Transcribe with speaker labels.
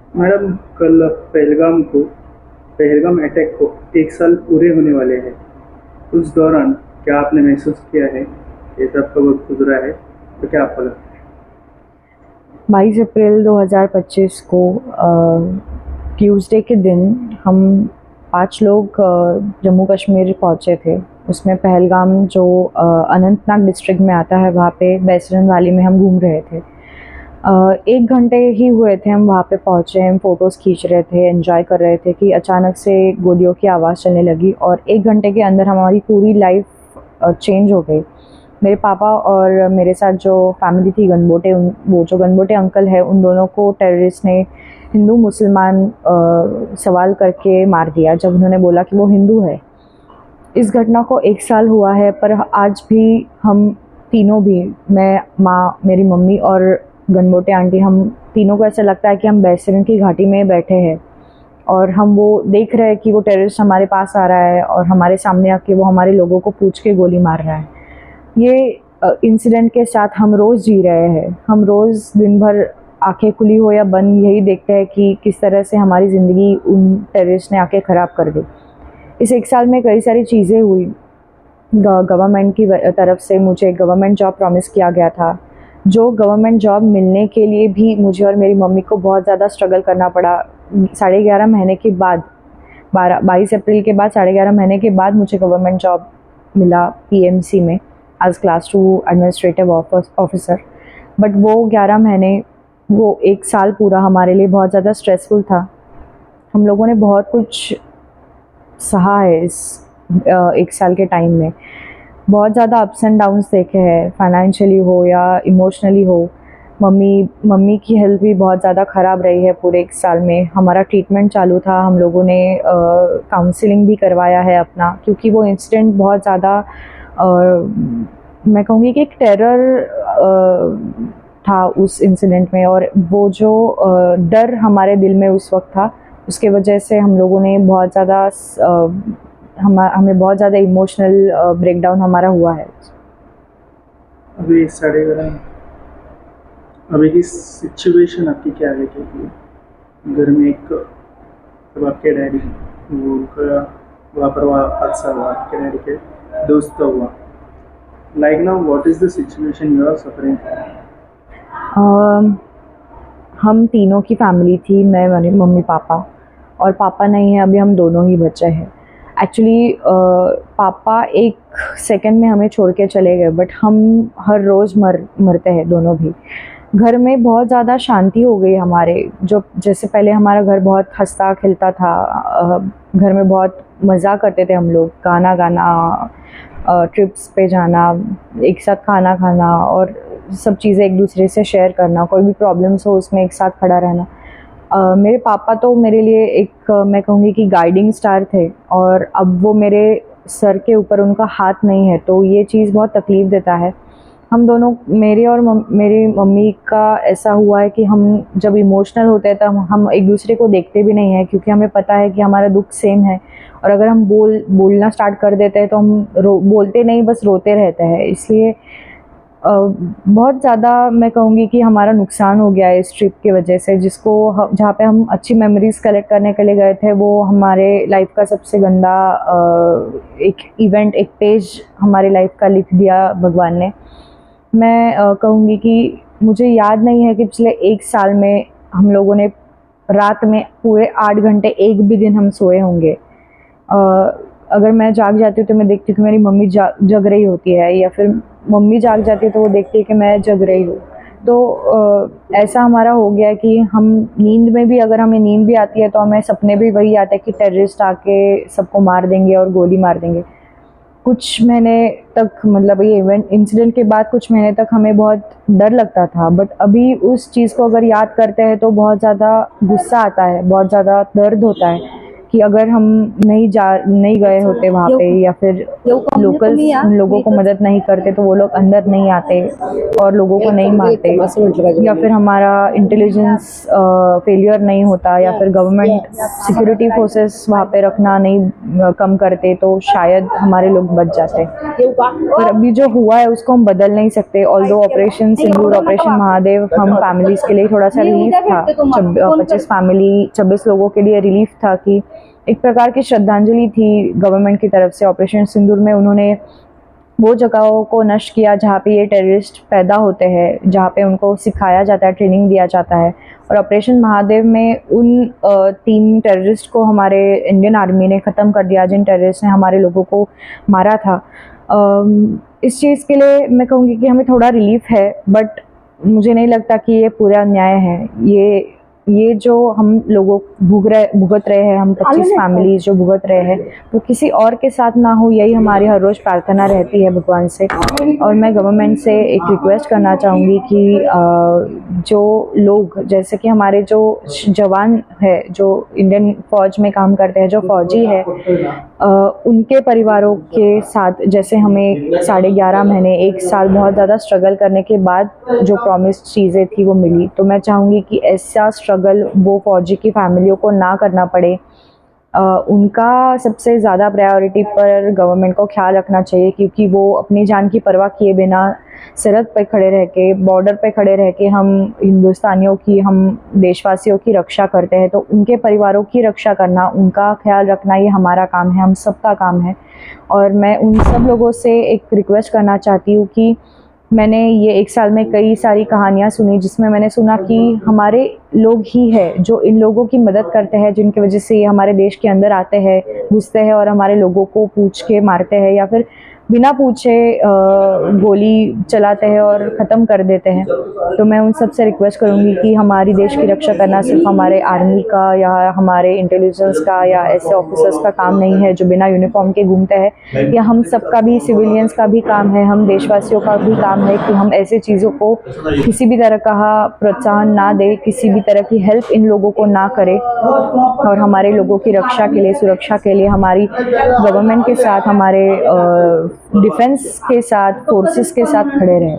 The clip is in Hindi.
Speaker 1: मैडम, कल पहलगाम अटैक को 1 साल पूरे होने वाले हैं। उस दौरान क्या आपने महसूस किया है? जैसा आपका वक्त गुजरा है, तो क्या आपको लगता है?
Speaker 2: 22 अप्रैल 2025 को ट्यूसडे के दिन हम 5 लोग जम्मू कश्मीर पहुँचे थे। उसमें पहलगाम जो अनंतनाग डिस्ट्रिक्ट में आता है, वहाँ पे बैसरन वैली में हम घूम रहे थे। 1 घंटे ही हुए थे हम वहाँ पे पहुँचे, हम फ़ोटोज़ खींच रहे थे, एन्जॉय कर रहे थे कि अचानक से गोलियों की आवाज़ चलने लगी और 1 घंटे के अंदर हमारी पूरी लाइफ़ चेंज हो गई। मेरे पापा और मेरे साथ जो फैमिली थी गनबोटे, उन वो जो गनबोटे अंकल है, उन दोनों को टेररिस्ट ने हिंदू मुसलमान सवाल करके मार दिया जब उन्होंने बोला कि वो हिंदू है। इस घटना को 1 साल हुआ है, पर आज भी हम तीनों भी, मैं, माँ, मेरी मम्मी और गनबोटे आंटी, हम तीनों को ऐसा लगता है कि हम बैसरन की घाटी में बैठे हैं और हम वो देख रहे हैं कि वो टेररिस्ट हमारे पास आ रहा है और हमारे सामने आके वो हमारे लोगों को पूछ के गोली मार रहा है। ये इंसिडेंट के साथ हम रोज़ जी रहे हैं। हम रोज़ दिन भर आँखें खुली हो या बंद यही देखते हैं कि किस तरह से हमारी ज़िंदगी उन टेररिस्ट ने आके ख़राब कर दी। इस 1 साल में कई सारी चीज़ें हुई। गवर्नमेंट की तरफ से मुझे गवर्नमेंट जॉब प्रॉमिस किया गया था। जो गवर्नमेंट जॉब मिलने के लिए भी मुझे और मेरी मम्मी को बहुत ज़्यादा स्ट्रगल करना पड़ा। 11.5 महीने के बाद, 22 अप्रैल के बाद 11.5 महीने के बाद मुझे गवर्नमेंट जॉब मिला पीएमसी में as class 2 administrative officer. But वो 11 महीने, वो 1 साल पूरा हमारे लिए बहुत ज़्यादा स्ट्रेसफुल था। हम लोगों ने बहुत कुछ सहा है इस 1 साल के टाइम में। बहुत ज़्यादा अप्स एंड डाउन्स देखे हैं, फाइनेंशियली हो या इमोशनली हो। मम्मी की हेल्थ भी बहुत ज़्यादा ख़राब रही है पूरे 1 साल में। हमारा ट्रीटमेंट चालू था, हम लोगों ने काउंसलिंग भी करवाया है अपना, क्योंकि वो इंसिडेंट बहुत ज़्यादा मैं कहूँगी कि एक टेरर था उस इंसिडेंट में। और वो जो डर हमारे दिल में उस वक्त था, उसके वजह से हम लोगों ने बहुत ज़्यादा हमें बहुत ज़्यादा इमोशनल ब्रेकडाउन हमारा हुआ है।
Speaker 1: अभी 11:30, अभी की सिचुएशन आपकी क्या है? क्योंकि घर में एक, जब आपके डैडी, वो उनका वहाँ पर वहाँ हादसा हुआ, आपके डैडी के दोस्त का हुआ। Like now, what is the situation you are suffering?
Speaker 2: Um, हम तीनों की फैमिली थी, मैं, मेरे मम्मी पापा, और पापा नहीं है अभी, हम दोनों ही बचे हैं। एक्चुअली पापा 1 सेकंड में हमें छोड़ के चले गए, बट हम हर रोज़ मरते हैं दोनों भी। घर में बहुत ज़्यादा शांति हो गई हमारे, जो जैसे पहले हमारा घर बहुत हंसता खेलता था। घर में बहुत मज़ा करते थे हम लोग, गाना गाना, ट्रिप्स पे जाना, एक साथ खाना खाना और सब चीज़ें एक दूसरे से शेयर करना, कोई भी प्रॉब्लम्स हो उसमें एक साथ खड़ा रहना। मेरे पापा तो मेरे लिए एक, मैं कहूँगी कि गाइडिंग स्टार थे, और अब वो मेरे सर के ऊपर उनका हाथ नहीं है, तो ये चीज़ बहुत तकलीफ़ देता है। हम दोनों, मेरे और मेरी मम्मी का ऐसा हुआ है कि हम जब इमोशनल होते हैं तब हम एक दूसरे को देखते भी नहीं हैं, क्योंकि हमें पता है कि हमारा दुख सेम है। और अगर हम बोलना स्टार्ट कर देते हैं तो हम बोलते नहीं, बस रोते रहते हैं। इसलिए बहुत ज़्यादा मैं कहूँगी कि हमारा नुकसान हो गया है इस ट्रिप की वजह से, जिसको जहाँ पे हम अच्छी मेमोरीज़ कलेक्ट करने के लिए गए थे, वो हमारे लाइफ का सबसे गंदा एक इवेंट, एक पेज हमारी लाइफ का लिख दिया भगवान ने। मैं कहूँगी कि मुझे याद नहीं है कि पिछले 1 साल में हम लोगों ने रात में पूरे 8 घंटे एक भी दिन हम सोए होंगे। अ, अगर मैं जाग जाती हूँ तो मैं देखती हूँ कि मेरी मम्मी जग रही होती है, या फिर मम्मी जाग जाती है तो वो देखती है कि मैं जग रही हूँ। तो ऐसा हमारा हो गया है कि हम नींद में भी, अगर हमें नींद भी आती है तो हमें सपने भी वही आते हैं कि टेररिस्ट आके सबको मार देंगे और गोली मार देंगे। कुछ महीने तक, मतलब ये इवेंट इंसिडेंट के बाद कुछ महीने तक हमें बहुत डर लगता था, बट अभी उस चीज़ को अगर याद करते हैं तो बहुत ज़्यादा गुस्सा आता है, बहुत ज़्यादा दर्द होता है कि अगर हम नहीं गए होते वहाँ पे या फिर लोकल्स उन लोगों को मदद नहीं करते तो वो लोग अंदर नहीं आते और लोगों को नहीं मारते, या फिर हमारा इंटेलिजेंस फेलियर नहीं होता, या फिर गवर्नमेंट सिक्योरिटी फोर्सेस वहाँ पे रखना नहीं कम करते, तो शायद हमारे लोग बच जाते। पर अभी जो हुआ है उसको हम बदल नहीं सकते। ऑल्दो ऑपरेशन सिंदूर, ऑपरेशन महादेव हम फैमिलीज के लिए थोड़ा सा रिलीफ था, 26 लोगों के लिए रिलीफ था कि एक प्रकार की श्रद्धांजलि थी गवर्नमेंट की तरफ से। ऑपरेशन सिंदूर में उन्होंने वो जगहों को नष्ट किया जहाँ पे ये टेररिस्ट पैदा होते हैं, जहाँ पे उनको सिखाया जाता है, ट्रेनिंग दिया जाता है। और ऑपरेशन महादेव में उन 3 टेररिस्ट को हमारे इंडियन आर्मी ने ख़त्म कर दिया जिन टेररिस्ट ने हमारे लोगों को मारा था। इस चीज़ के लिए मैं कहूँगी कि हमें थोड़ा रिलीफ है, बट मुझे नहीं लगता कि ये पूरा न्याय है। ये जो हम लोग भुगत रहे हैं, हम 25 फैमिलीज जो भुगत रहे हैं, वो किसी और के साथ ना हो, यही हमारी हर रोज़ प्रार्थना रहती है भगवान से। और मैं गवर्नमेंट से एक रिक्वेस्ट करना चाहूँगी कि जो लोग, जैसे कि हमारे जो जवान है जो इंडियन फ़ौज में काम करते हैं, जो फ़ौजी है, उनके परिवारों के साथ, जैसे हमें 11.5 महीने 1 साल बहुत ज़्यादा स्ट्रगल करने के बाद जो प्रॉमिस्ड चीज़ें थी वो मिली, तो मैं चाहूँगी कि ऐसा स्ट्रगल वो फ़ौजी की फैमिलियों को ना करना पड़े। उनका सबसे ज़्यादा प्रायोरिटी पर गवर्नमेंट को ख्याल रखना चाहिए, क्योंकि वो अपनी जान की परवाह किए बिना सरहद पे खड़े रह के, बॉर्डर पे खड़े रह के हम हिंदुस्तानियों की, हम देशवासियों की रक्षा करते हैं। तो उनके परिवारों की रक्षा करना, उनका ख्याल रखना, ये हमारा काम है, हम सबका काम है। और मैं उन सब लोगों से एक रिक्वेस्ट करना चाहती हूँ कि मैंने ये 1 साल में कई सारी कहानियाँ सुनी, जिसमें मैंने सुना कि हमारे लोग ही है जो इन लोगों की मदद करते हैं, जिनकी वजह से ये हमारे देश के अंदर आते हैं, घुसते हैं और हमारे लोगों को पूछ के मारते हैं, या फिर बिना पूछे गोली चलाते हैं और ख़त्म कर देते हैं। तो मैं उन सब से रिक्वेस्ट करूँगी कि हमारी देश की रक्षा करना सिर्फ हमारे आर्मी का या हमारे इंटेलिजेंस का या ऐसे ऑफिसर्स का काम नहीं है जो बिना यूनिफॉर्म के घूमते हैं, या हम सबका भी, सिविलियंस का भी काम है, हम देशवासियों का भी काम है कि हम ऐसे चीज़ों को किसी भी तरह का प्रोत्साहन ना दें, किसी भी तरह की हेल्प इन लोगों को ना करें, और हमारे लोगों की रक्षा के लिए, सुरक्षा के लिए हमारी गवर्नमेंट के साथ, हमारे डिफेंस के साथ, फोर्सेस के साथ खड़े रहें।